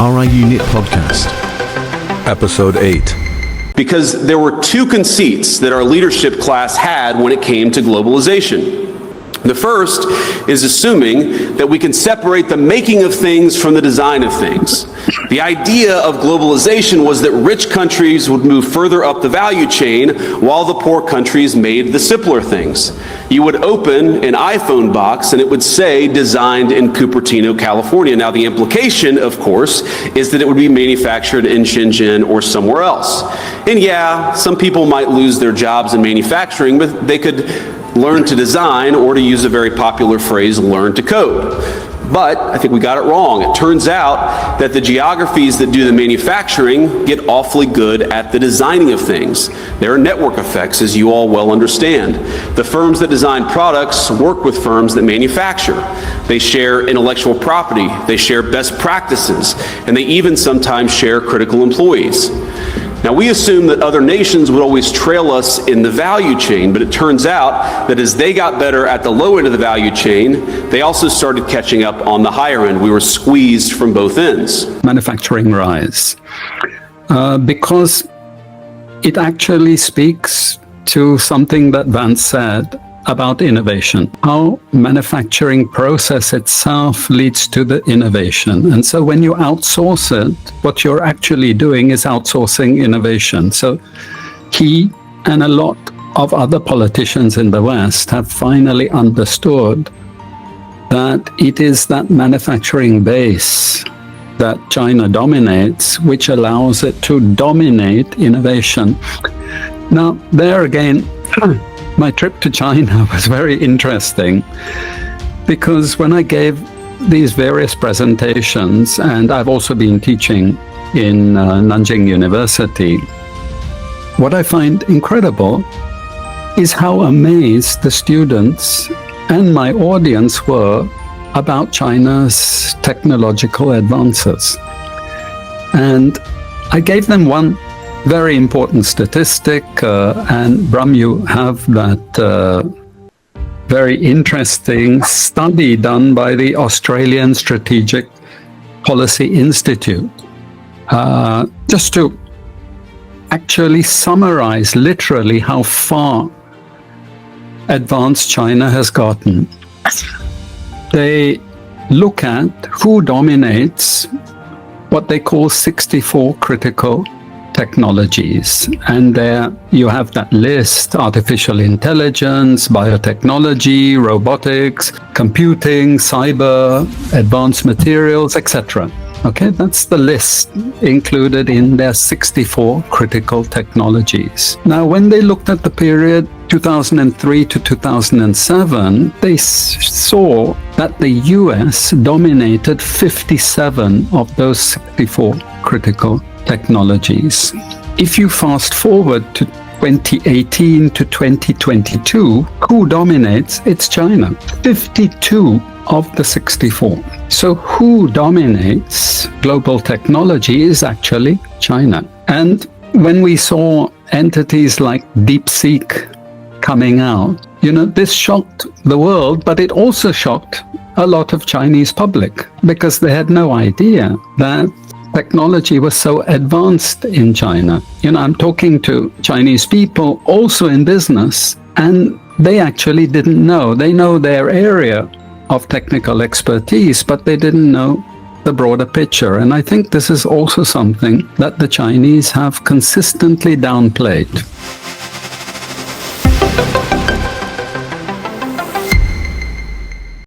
RIU Knit Podcast. Episode 8. Because there were two conceits that our leadership class had when it came to globalization. The first is assuming that we can separate the making of things from the design of things. The idea of globalization was that rich countries would move further up the value chain while the poor countries made the simpler things. You would open an iPhone box and it would say designed in Cupertino, California. Now the implication, of course, is that it would be manufactured in Shenzhen or somewhere else. And yeah, some people might lose their jobs in manufacturing, but they could learn to design, or to use a very popular phrase, learn to code. But I think we got it wrong. It turns out that the geographies that do the manufacturing get awfully good at the designing of things. There are network effects, as you all well understand. The firms that design products work with firms that manufacture. They share intellectual property, they share best practices, and they even sometimes share critical employees. Now, we assume that other nations would always trail us in the value chain, but it turns out that as they got better at the low end of the value chain, they also started catching up on the higher end. We were squeezed from both ends. Manufacturing rise, because it actually speaks to something that Vance said about innovation. How manufacturing process itself leads to the innovation. And so when you outsource it, what you're actually doing is outsourcing innovation. So he and a lot of other politicians in the West have finally understood that it is that manufacturing base that China dominates, which allows it to dominate innovation. Now, there again, my trip to China was very interesting, because when I gave these various presentations, and I've also been teaching in Nanjing University, what I find incredible is how amazed the students and my audience were about China's technological advances. And I gave them one very important statistic, and Bram, you have that very interesting study done by the Australian Strategic Policy Institute, just to actually summarize literally how far advanced China has gotten. They look at who dominates what they call 64 critical technologies, and there you have that list: artificial intelligence, biotechnology, robotics, computing, cyber, advanced materials, etc. Okay, that's the list included in their 64 critical technologies. Now, when they looked at the period 2003 to 2007, they saw that the US dominated 57 of those 64 critical technologies. If you fast forward to 2018 to 2022, who dominates? It's China. 52 of the 64. So who dominates global technology is actually China. And when we saw entities like DeepSeek coming out, this shocked the world, but it also shocked a lot of Chinese public, because they had no idea that technology was so advanced in China. I'm talking to Chinese people also in business, and they actually didn't know. They know their area of technical expertise, but they didn't know the broader picture. And I think this is also something that the Chinese have consistently downplayed.